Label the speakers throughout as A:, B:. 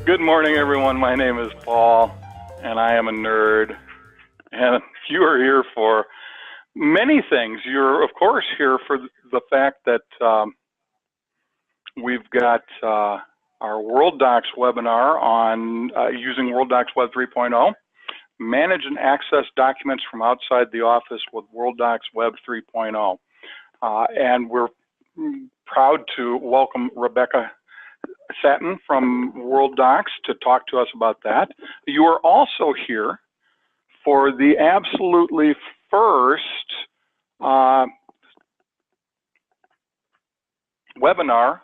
A: Good morning, everyone. My name is Paul, and I am a nerd. And you are here for many things. You're, of course, here for the fact that we've got our Worldox webinar on using Worldox Web 3.0, manage and access documents from outside the office with Worldox Web 3.0. And we're proud to welcome Rebecca Sattin from Worldox to talk to us about that. You are also here for the absolutely first webinar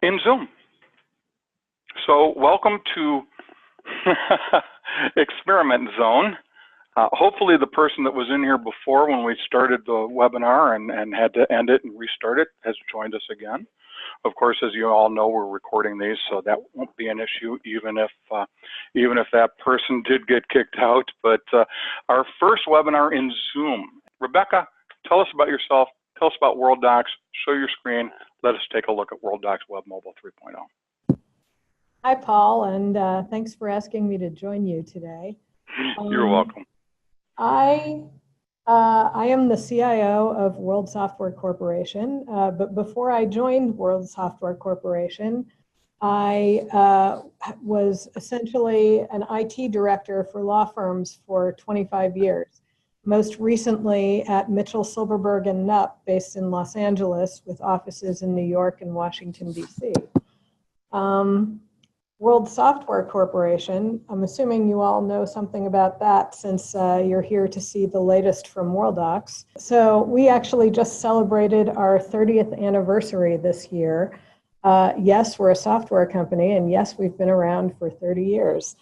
A: in Zoom. So welcome to Experiment Zone. Hopefully the person that was in here before when we started the webinar and had to end it and restart it has joined us again. Of course, as you all know, we're recording these, so that won't be an issue even if that person did get kicked out. But our first webinar in Zoom. Rebecca, tell us about yourself. Tell us about Worldox. Show your screen. Let us take a look at Worldox Web Mobile 3.0.
B: Hi, Paul, and thanks for asking me to join you today.
A: You're welcome.
B: I am the CIO of World Software Corporation, but before I joined World Software Corporation, I was essentially an IT director for law firms for 25 years, most recently at Mitchell, Silverberg, and Knupp, based in Los Angeles, with offices in New York and Washington, D.C. World Software Corporation, I'm assuming you all know something about that since you're here to see the latest from Worldox. So we actually just celebrated our 30th anniversary this year. Yes, we're a software company, and yes, we've been around for 30 years.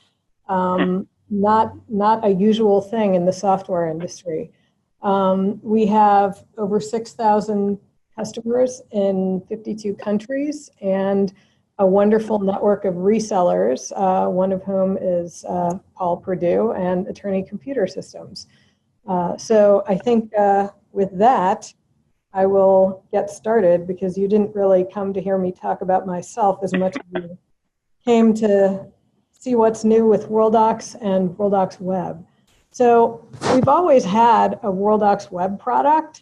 B: Not a usual thing in the software industry. We have over 6,000 customers in 52 countries, and a wonderful network of resellers, one of whom is Paul Purdue and Attorney Computer Systems. So I think with that, I will get started because you didn't really come to hear me talk about myself as much as you came to see what's new with Worldox and Worldox Web. So we've always had a Worldox Web product.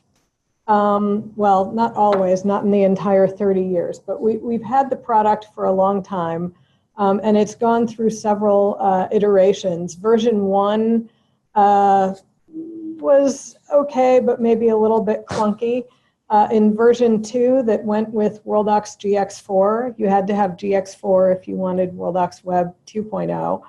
B: Well, not always, not in the entire 30 years, but we've had the product for a long time, and it's gone through several iterations. Version 1 was okay, but maybe a little bit clunky. In version 2 that went with Worldox GX4, you had to have GX4 if you wanted Worldox Web 2.0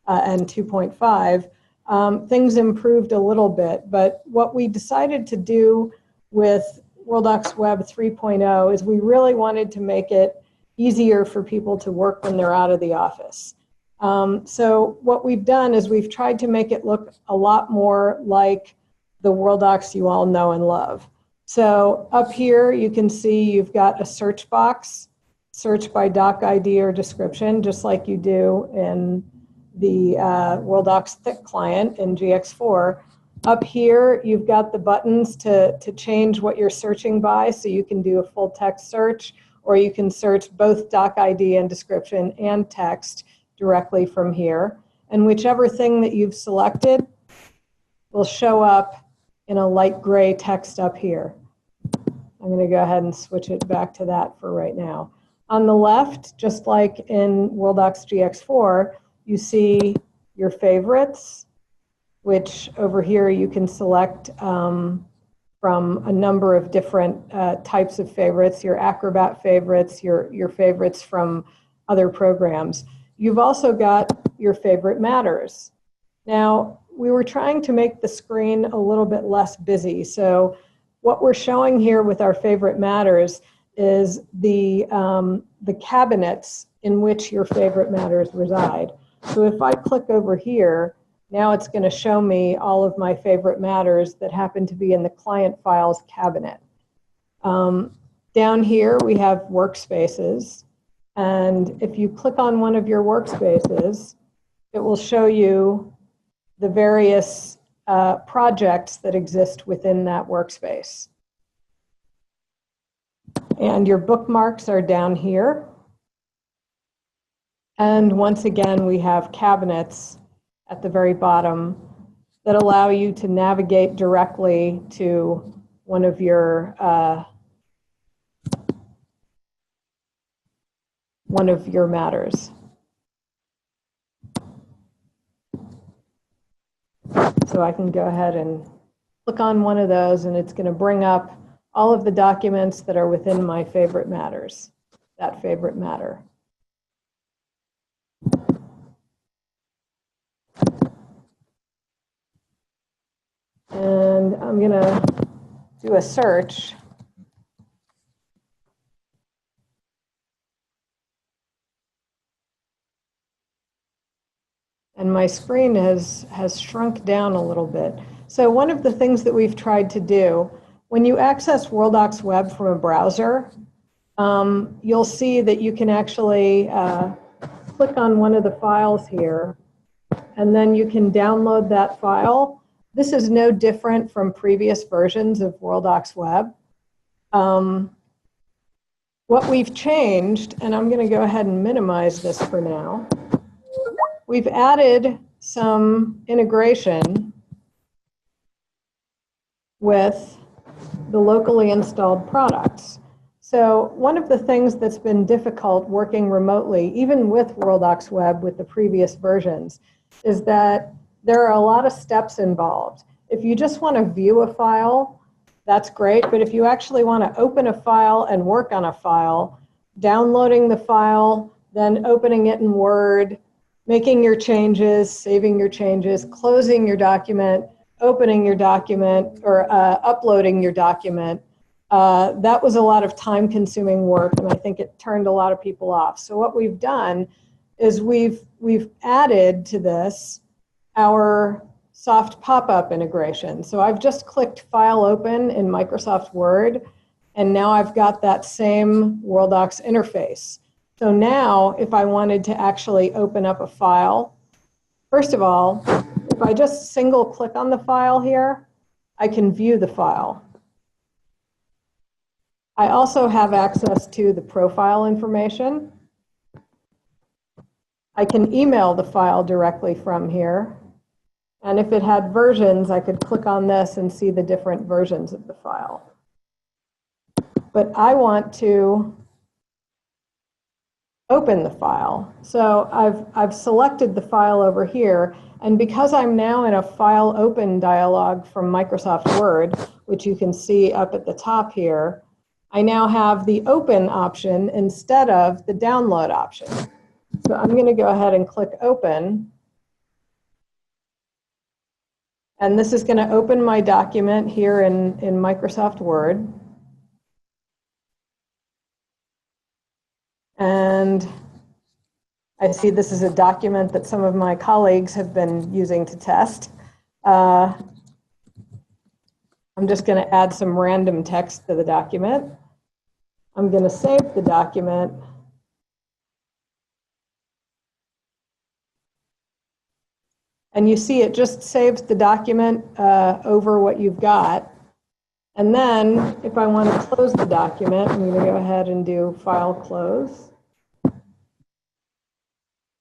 B: and 2.5. Things improved a little bit, but what we decided to do with Worldox Web 3.0 is we really wanted to make it easier for people to work when they're out of the office. So what we've done is we've tried to make it look a lot more like the Worldox you all know and love. So up here you can see you've got a search box, search by doc ID or description, just like you do in the Worldox Thick client in GX4. Up here, you've got the buttons to change what you're searching by, so you can do a full text search, or you can search both doc ID and description and text directly from here. And whichever thing that you've selected will show up in a light gray text up here. I'm going to go ahead and switch it back to that for right now. On the left, just like in Worldox GX4, you see your favorites, which over here you can select from a number of different types of favorites, your Acrobat favorites, your favorites from other programs. You've also got your favorite matters. Now, we were trying to make the screen a little bit less busy, so what we're showing here with our favorite matters is the cabinets in which your favorite matters reside. So if I click over here, now it's going to show me all of my favorite matters that happen to be in the client files cabinet. Down here we have workspaces, and if you click on one of your workspaces, it will show you the various projects that exist within that workspace. And your bookmarks are down here. And once again, we have cabinets at the very bottom that allow you to navigate directly to one of your matters. So I can go ahead and click on one of those, and it's going to bring up all of the documents that are within my favorite matters, that favorite matter. And I'm going to do a search. And my screen has shrunk down a little bit. So one of the things that we've tried to do, when you access Worldox Web from a browser, you'll see that you can actually click on one of the files here, and then you can download that file. This is no different from previous versions of Worldox Web. What we've changed, and I'm going to go ahead and minimize this for now, we've added some integration with the locally installed products. So one of the things that's been difficult working remotely, even with Worldox Web with the previous versions, is that there are a lot of steps involved. If you just want to view a file, that's great. But if you actually want to open a file and work on a file, downloading the file, then opening it in Word, making your changes, saving your changes, closing your document, opening your document, or uploading your document, that was a lot of time-consuming work, and I think it turned a lot of people off. So what we've done is we've added to this our soft pop-up integration. So I've just clicked File Open in Microsoft Word, and now I've got that same Worldox interface. So now, if I wanted to actually open up a file, first of all, if I just single click on the file here, I can view the file. I also have access to the profile information. I can email the file directly from here. And if it had versions, I could click on this and see the different versions of the file. But I want to open the file. So I've selected the file over here, and because I'm now in a File Open dialog from Microsoft Word, which you can see up at the top here, I now have the Open option instead of the Download option. So I'm going to go ahead and click Open. And this is going to open my document here in Microsoft Word. And I see this is a document that some of my colleagues have been using to test. I'm just going to add some random text to the document. I'm going to save the document. And you see it just saves the document over what you've got. And then if I want to close the document, I'm going to go ahead and do File Close.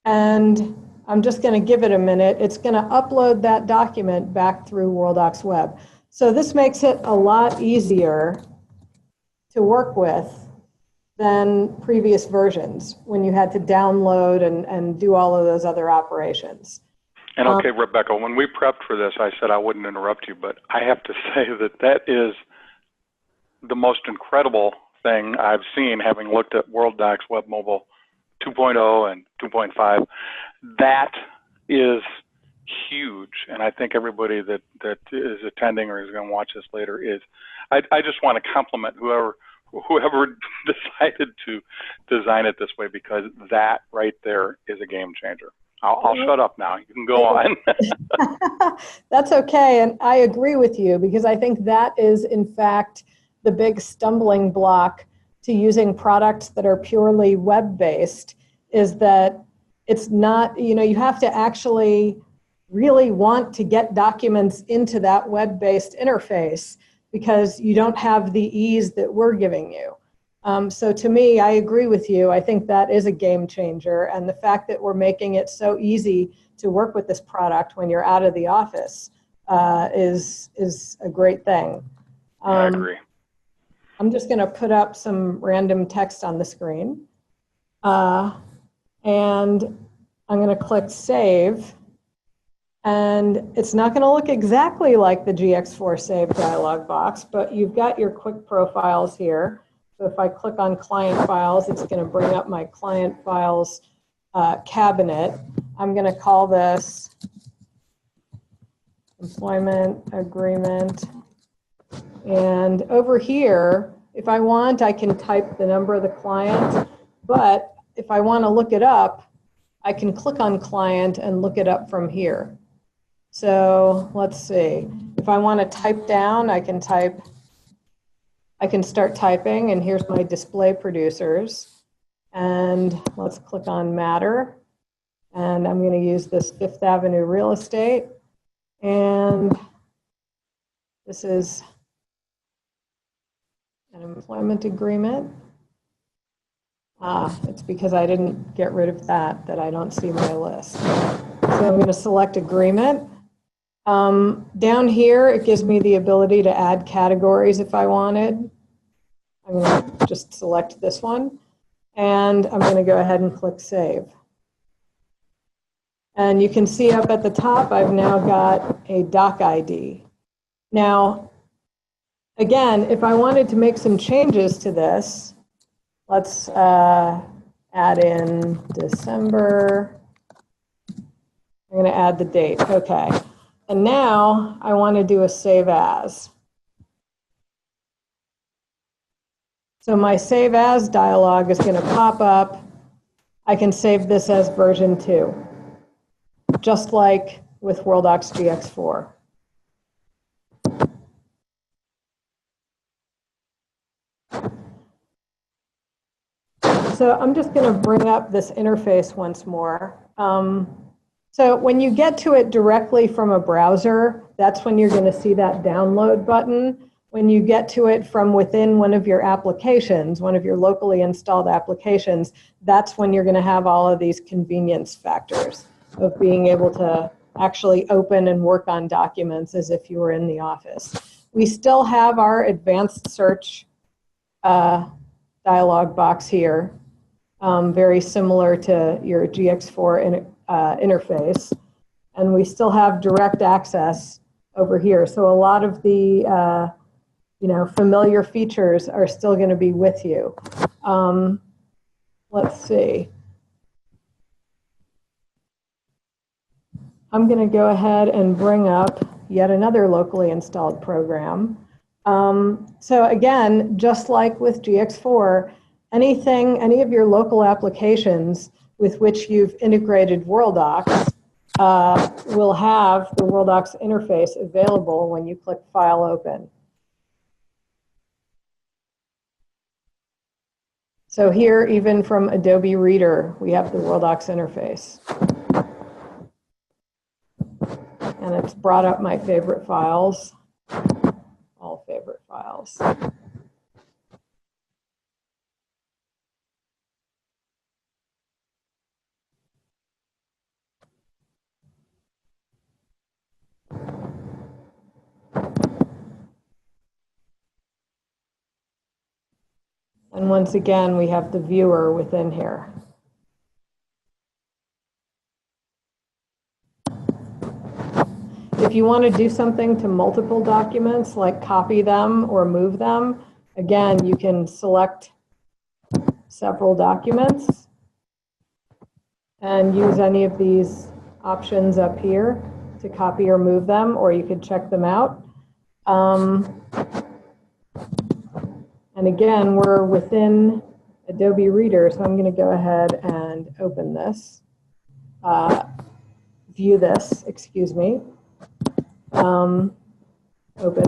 B: And I'm just going to give it a minute. It's going to upload that document back through Worldox Web. So this makes it a lot easier to work with than previous versions when you had to download and do all of those other operations.
A: And okay, Rebecca, when we prepped for this, I said I wouldn't interrupt you, but I have to say that is the most incredible thing I've seen, having looked at Worldox Web Mobile 2.0 and 2.5. That is huge, and I think everybody that is attending or is going to watch this later is. I just want to compliment whoever decided to design it this way, because that right there is a game changer. I'll shut up now. You can go on.
B: That's okay, and I agree with you, because I think that is, in fact, the big stumbling block to using products that are purely web-based, is that it's not, you have to actually really want to get documents into that web-based interface, because you don't have the ease that we're giving you. So to me, I agree with you. I think that is a game changer. And the fact that we're making it so easy to work with this product when you're out of the office is a great thing.
A: I agree.
B: I'm just going to put up some random text on the screen. And I'm going to click Save. And it's not going to look exactly like the GX4 Save dialog box, but you've got your quick profiles here. So if I click on Client Files, it's going to bring up my Client Files cabinet. I'm going to call this Employment Agreement. And over here, if I want, I can type the number of the client. But if I want to look it up, I can click on Client and look it up from here. So let's see. If I want to type down, I can start typing, and here's my display producers. And let's click on Matter. And I'm going to use this Fifth Avenue Real Estate. And this is an employment agreement. It's because I didn't get rid of that I don't see my list. So I'm going to select Agreement. Down here, it gives me the ability to add categories if I wanted. I'm going to just select this one. And I'm going to go ahead and click Save. And you can see up at the top, I've now got a doc ID. Now, again, if I wanted to make some changes to this, let's add in December. I'm going to add the date. OK. And now I want to do a Save As. So my Save As dialog is going to pop up. I can save this as version 2, just like with Worldox GX4. So I'm just going to bring up this interface once more. So when you get to it directly from a browser, that's when you're going to see that download button. When you get to it from within one of your applications, one of your locally installed applications, that's when you're going to have all of these convenience factors of being able to actually open and work on documents as if you were in the office. We still have our advanced search dialog box here, very similar to your GX4 interface. And we still have direct access over here. So a lot of the familiar features are still going to be with you. Let's see. I'm going to go ahead and bring up yet another locally installed program. So again, just like with GX4, any of your local applications with which you've integrated Worldox will have the Worldox interface available when you click File Open. So here, even from Adobe Reader, we have the Worldox interface. And it's brought up my favorite files, all favorite files. And once again, we have the viewer within here. If you want to do something to multiple documents, like copy them or move them, again, you can select several documents and use any of these options up here to copy or move them, or you could check them out. And again, we're within Adobe Reader, so I'm going to go ahead and open this, view this, excuse me. Open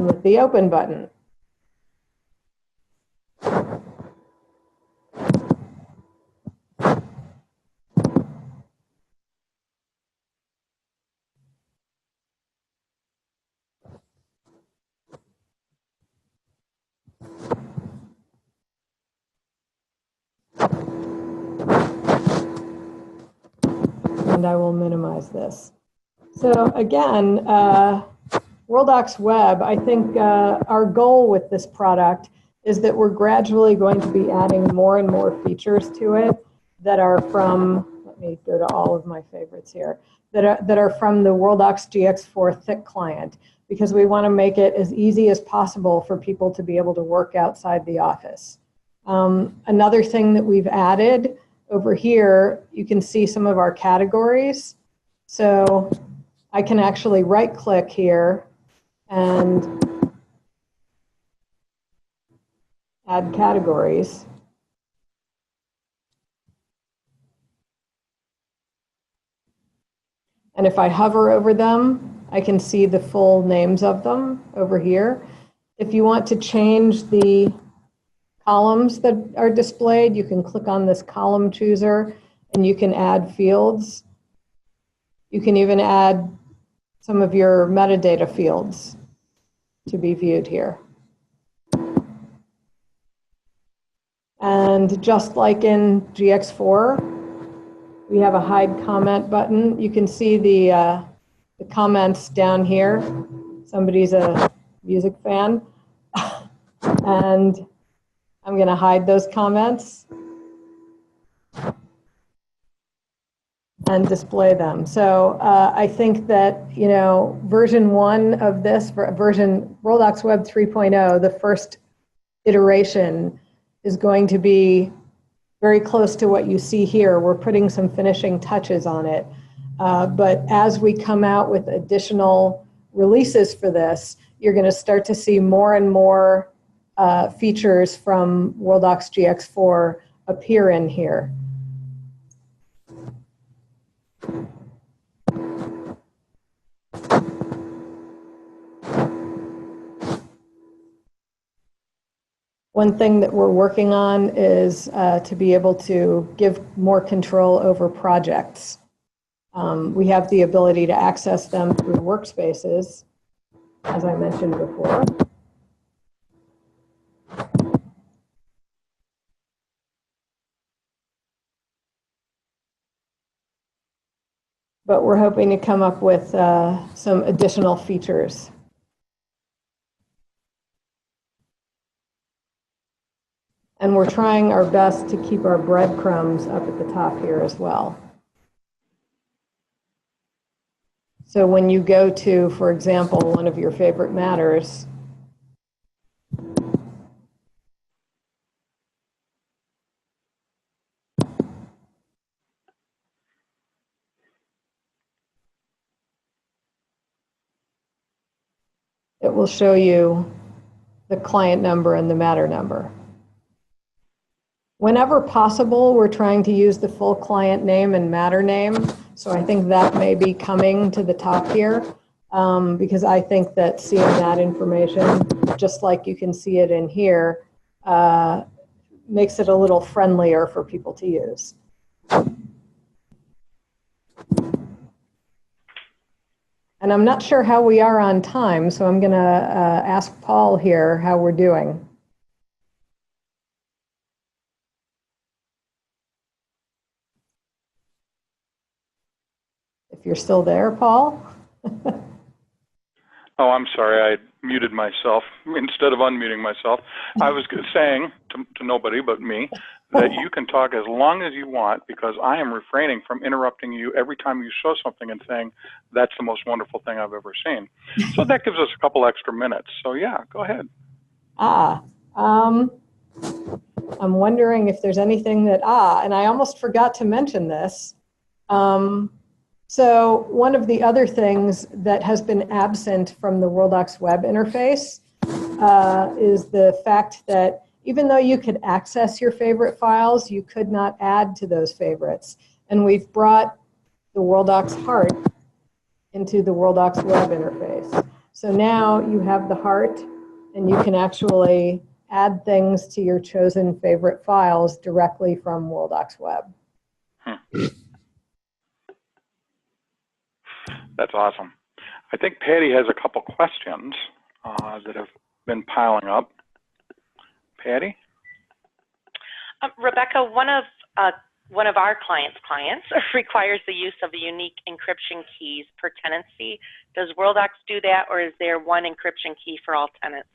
B: with the Open button. and I will minimize this. So again, Worldox Web, I think our goal with this product is that we're gradually going to be adding more and more features to it that are from, let me go to all of my favorites here, that are from the Worldox GX4 thick client, because we want to make it as easy as possible for people to be able to work outside the office. Another thing that we've added over here, you can see some of our categories. So I can actually right-click here and add categories. And if I hover over them, I can see the full names of them over here. If you want to change the columns that are displayed, you can click on this column chooser and you can add fields. You can even add some of your metadata fields to be viewed here. And just like in GX4, we have a hide comment button. You can see the comments down here. Somebody's a music fan. And I'm going to hide those comments and display them. So I think that, you know, version 1 of this, version Worldox Web 3.0, the first iteration is going to be very close to what you see here. We're putting some finishing touches on it. But as we come out with additional releases for this, you're going to start to see more and more features from Worldox GX4 appear in here. One thing that we're working on is to be able to give more control over projects. We have the ability to access them through workspaces, as I mentioned before. But we're hoping to come up with some additional features. And we're trying our best to keep our breadcrumbs up at the top here as well. So when you go to, for example, one of your favorite matters, it will show you the client number and the matter number. Whenever possible, we're trying to use the full client name and matter name. So I think that may be coming to the top here because I think that seeing that information, just like you can see it in here, makes it a little friendlier for people to use. And I'm not sure how we are on time, so I'm going to ask Paul here how we're doing. If you're still there, Paul?
A: Oh, I'm sorry. I muted myself instead of unmuting myself. I was saying to nobody but me that you can talk as long as you want because I am refraining from interrupting you every time you show something and saying, that's the most wonderful thing I've ever seen. So that gives us a couple extra minutes. So yeah, go ahead.
B: I'm wondering if there's anything that, and I almost forgot to mention this. So one of the other things that has been absent from the Worldox Web interface is the fact that even though you could access your favorite files, you could not add to those favorites. And we've brought the Worldox heart into the Worldox Web interface. So now you have the heart, and you can actually add things to your chosen favorite files directly from Worldox Web.
A: That's awesome. I think Patty has a couple questions that have been piling up. Patty?
C: Rebecca, one of one of our clients' requires the use of unique encryption keys per tenancy. Does Worldox do that, or is there one encryption key for all tenants?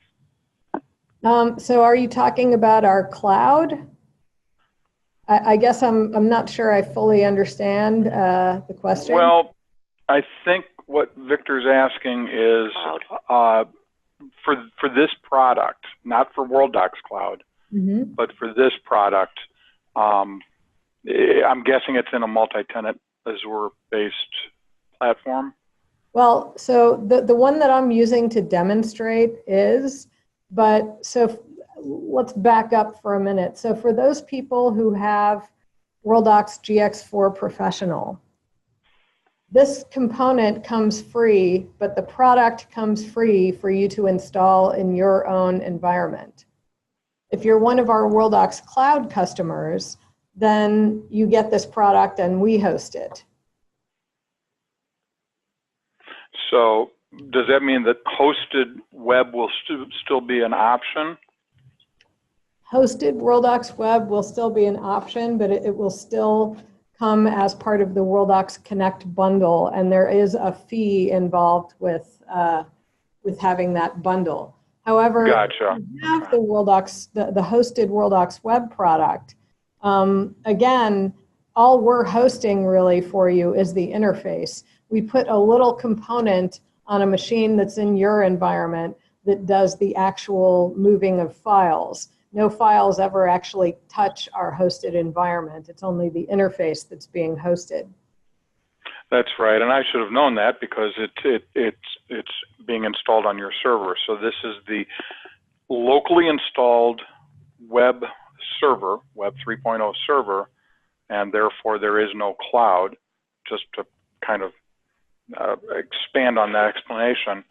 B: So are you talking about our cloud? I guess I'm not sure I fully understand the question.
A: Well, I think what Victor's asking is for this product, not for Worldox Cloud, but for this product, I'm guessing it's in a multi-tenant Azure-based platform.
B: Well, so the one that I'm using to demonstrate is, but so let's back up for a minute. So for those people who have Worldox GX4 Professional, this component comes free, but the product comes free for you to install in your own environment. If you're one of our Worldox Cloud customers, then you get this product and we host it.
A: So does that mean that hosted web will still be an option?
B: Hosted Worldox Web will still be an option, but it will still come as part of the Worldox Connect bundle, and there is a fee involved with having that bundle. However,
A: gotcha.
B: If you have the Worldox, the hosted Worldox Web product, again, all we're hosting really for you is the interface. We put a little component on a machine that's in your environment that does the actual moving of files. No files ever actually touch our hosted environment. It's only the interface that's being hosted.
A: That's right, and I should have known that because it's being installed on your server. So this is the locally installed web server, Web 3.0 server, and therefore there is no cloud. Just to kind of expand on that explanation.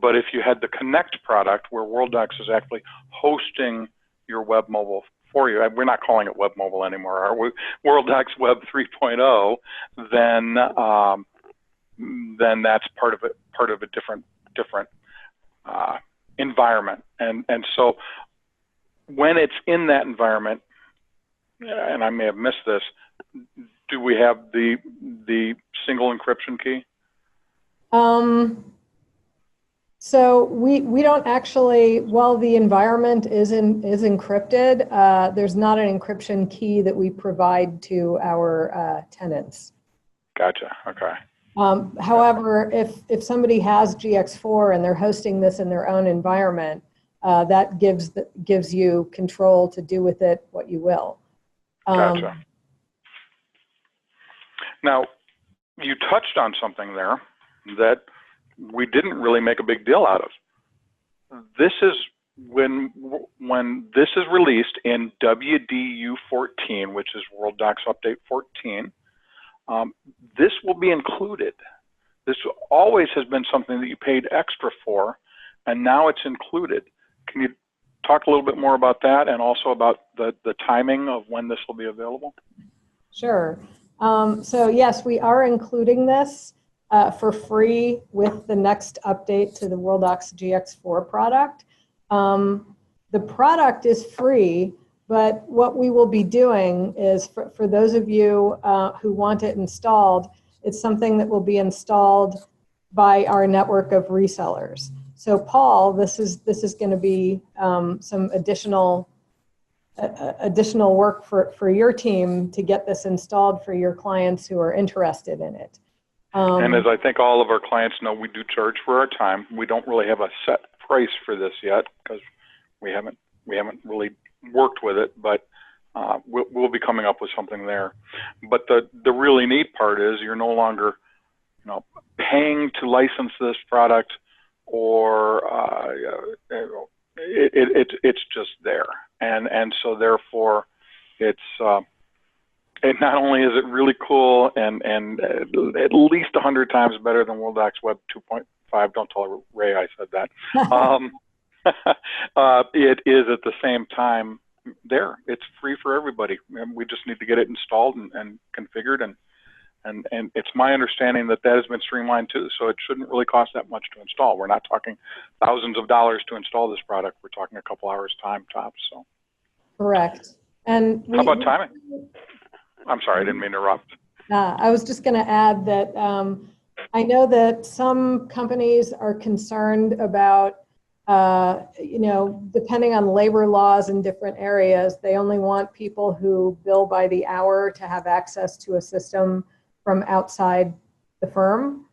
A: But if you had the Connect product where Worldox is actually hosting your web mobile for you, we're not calling it web mobile anymore, are we? Worldox Web 3.0, then that's part of a different environment. And so when it's in that environment, and I may have missed this, do we have the single encryption key?
B: So we don't actually, while the environment is encrypted, there's not an encryption key that we provide to our tenants.
A: Gotcha, okay.
B: However, if somebody has GX4 and they're hosting this in their own environment, that gives you control to do with it what you will.
A: Gotcha. Now, you touched on something there that we didn't really make a big deal out of. This is when this is released in WDU14, which is Worldox Update 14, this will be included. This always has been something that you paid extra for, and now it's included. Can you talk a little bit more about that and also about the timing of when this will be available?
B: Sure. So yes, we are including this for free with the next update to the Worldox GX4 product. The product is free, but what we will be doing is for those of you who want it installed, it's something that will be installed by our network of resellers. So Paul, this is going to be some additional work for your team to get this installed for your clients who are interested in it.
A: And as I think all of our clients know, we do charge for our time. We don't really have a set price for this yet because we haven't really worked with it, but we'll be coming up with something there. But the really neat part is you're no longer, paying to license this product, or it's just there, and so therefore it's. And not only is it really cool and at least 100 times better than Worldox Web 2.5, don't tell Ray I said that, it is at the same time there. It's free for everybody. And we just need to get it installed and configured. And it's my understanding that has been streamlined too, so it shouldn't really cost that much to install. We're not talking thousands of dollars to install this product. We're talking a couple hours time tops. So.
B: Correct. And
A: how about timing? I'm sorry, I didn't mean to interrupt.
B: I was just going to add that I know that some companies are concerned about, depending on labor laws in different areas, they only want people who bill by the hour to have access to a system from outside the firm.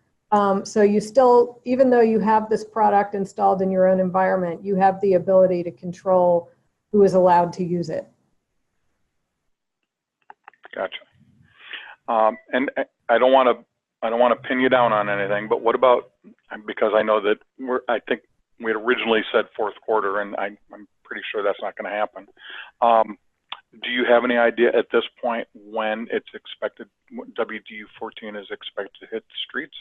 B: So you still, even though you have this product installed in your own environment, you have the ability to control who is allowed to use it.
A: Gotcha. And I don't want to pin you down on anything, but what about, because I know that I think we had originally said fourth quarter, and I'm pretty sure that's not going to happen. Do you have any idea at this point when it's expected, WDU14 is expected to hit the streets?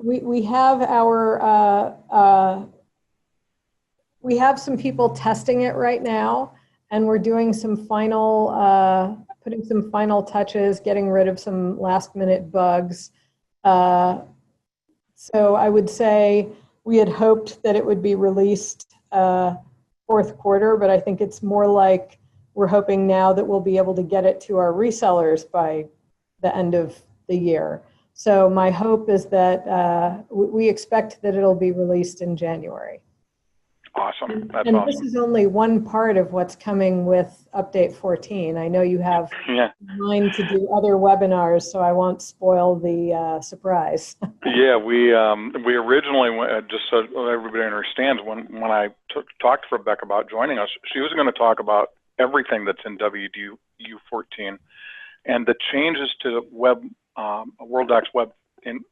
B: We have we have some people testing it right now, and we're doing some final, putting some final touches, getting rid of some last minute bugs. So I would say we had hoped that it would be released fourth quarter, but I think it's more like we're hoping now that we'll be able to get it to our resellers by the end of the year. So my hope is that we expect that it'll be released in January.
A: Awesome. That's
B: and
A: awesome.
B: This is only one part of what's coming with Update 14. I know you have in mind to do other webinars, so I won't spoil the surprise.
A: Yeah, we originally went, just so everybody understands, when I talked to Rebecca about joining us, she was going to talk about everything that's in WDU14, and the changes to Worldox Web in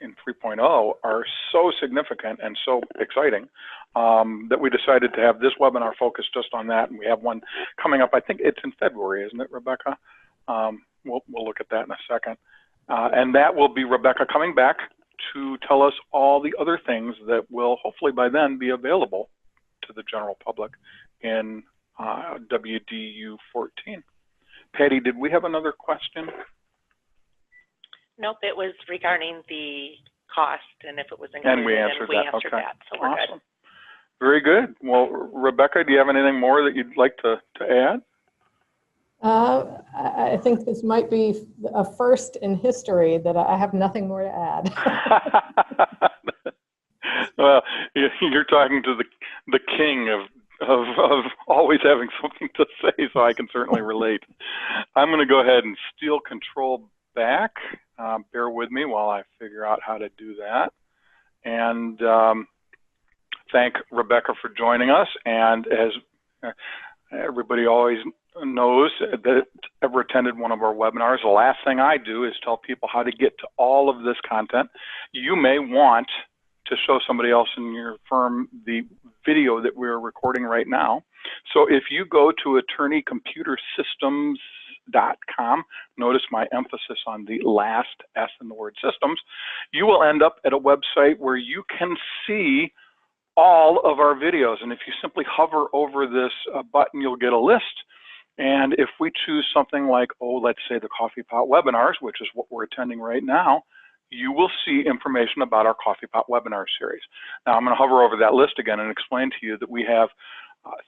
A: 3.0 are so significant and so exciting that we decided to have this webinar focused just on that. And we have one coming up. I think it's in February, isn't it, Rebecca? We'll look at that in a second. And that will be Rebecca coming back to tell us all the other things that will hopefully by then be available to the general public in WDU14. Patty, did we have another question?
C: Nope, it was regarding the cost and if it was included.
A: And we answered that.
C: Okay. That, so we're
A: awesome.
C: Good.
A: Very good. Well, Rebecca, do you have anything more that you'd like to add?
B: I think this might be a first in history that I have nothing more to add.
A: Well, you're talking to the king of always having something to say, so I can certainly relate. I'm going to go ahead and steal control back. Bear with me while I figure out how to do that. And thank Rebecca for joining us. And as everybody always knows that ever attended one of our webinars, the last thing I do is tell people how to get to all of this content. You may want to show somebody else in your firm the video that we're recording right now. So if you go to attorneycomputersystems.com, notice my emphasis on the last S in the word systems, you will end up at a website where you can see all of our videos. And if you simply hover over this button, you'll get a list. And if we choose something like, let's say the Coffee Pot webinars, which is what we're attending right now, you will see information about our Coffee Pot webinar series. Now I'm going to hover over that list again and explain to you that we have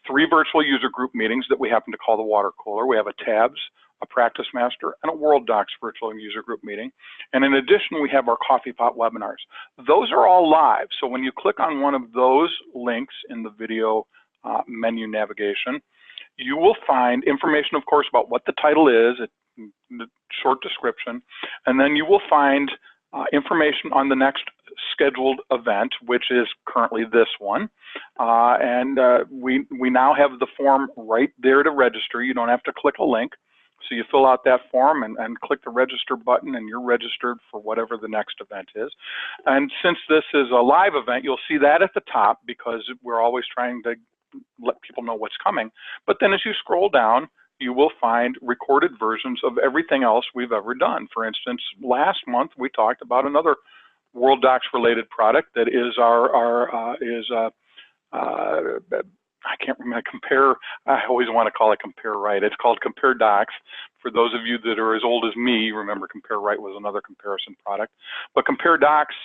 A: 3 virtual user group meetings that we happen to call the water cooler. We have a TABS, a Practice Master, and a Worldox virtual user group meeting. And in addition, we have our Coffee Pot webinars. Those are all live. So when you click on one of those links in the video menu navigation, you will find information, of course, about what the title is, the short description, and then you will find information on the next scheduled event, which is currently this one. We now have the form right there to register. You don't have to click a link. So you fill out that form and click the register button, and you're registered for whatever the next event is. And since this is a live event, you'll see that at the top because we're always trying to let people know what's coming. But then as you scroll down, you will find recorded versions of everything else we've ever done. For instance, last month we talked about another Worldox related product that is I can't remember, I always want to call it Compare Right. It's called Compare Docs. For those of you that are as old as me, remember Compare Right was another comparison product. But Compare Docs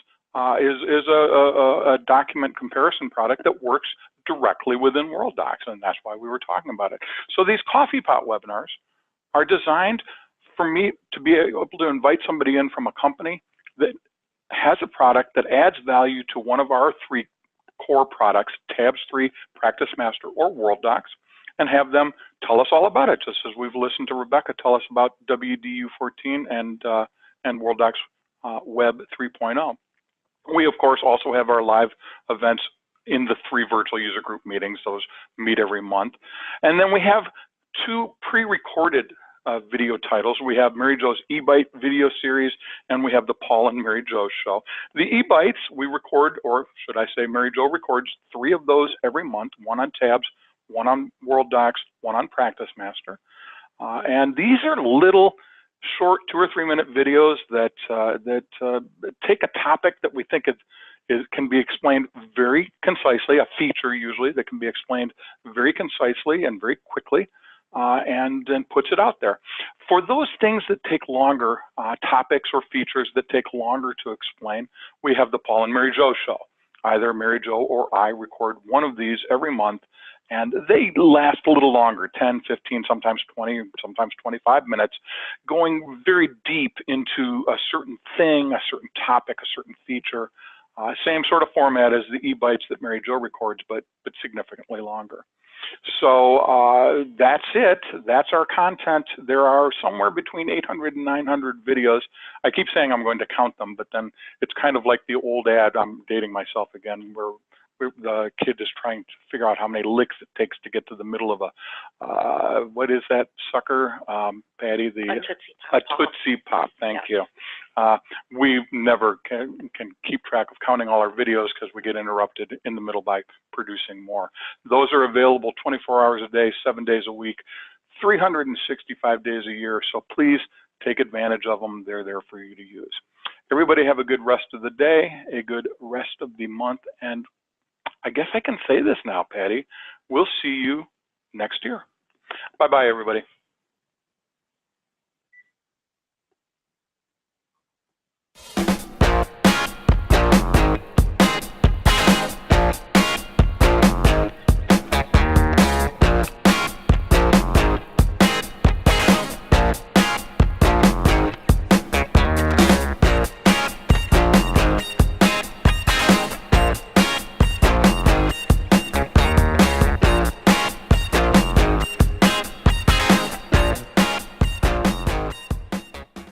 A: is a document comparison product that works directly within Worldox, and that's why we were talking about it. So these Coffee Pot webinars are designed for me to be able to invite somebody in from a company that has a product that adds value to one of our 3 core products, Tabs 3, Practice Master, or Worldox, and have them tell us all about it, just as we've listened to Rebecca tell us about WDU14 and Worldox Web 3.0. We, of course, also have our live events in the 3 virtual user group meetings. Those meet every month. And then we have 2 pre-recorded video titles. We have Mary Jo's e-bite video series, and we have the Paul and Mary Jo show. The e-bites we record, or should I say Mary Jo records 3 of those every month, 1 on Tabs, 1 on Worldox, 1 on Practice Master. And these are little short 2 or 3 minute videos that take a topic that we think can be explained very concisely, a feature usually that can be explained very concisely and very quickly, and then puts it out there. For those things that take longer, topics or features that take longer to explain, we have the Paul and Mary Jo show. Either Mary Jo or I record 1 of these every month, and they last a little longer, 10, 15, sometimes 20, sometimes 25 minutes, going very deep into a certain thing, a certain topic, a certain feature. Same sort of format as the e-bites that Mary Jo records, but significantly longer. So that's it. That's our content. There are somewhere between 800 and 900 videos. I keep saying I'm going to count them, but then it's kind of like the old ad. I'm dating myself again, where the kid is trying to figure out how many licks it takes to get to the middle of a, what is that sucker, Patty?
C: A Tootsie Pop.
A: A Tootsie Pop, thank you. We never can keep track of counting all our videos because we get interrupted in the middle by producing more. Those are available 24 hours a day, 7 days a week, 365 days a year. So please take advantage of them. They're there for you to use. Everybody have a good rest of the day, a good rest of the month, and I guess I can say this now, Patty. We'll see you next year. Bye-bye, everybody.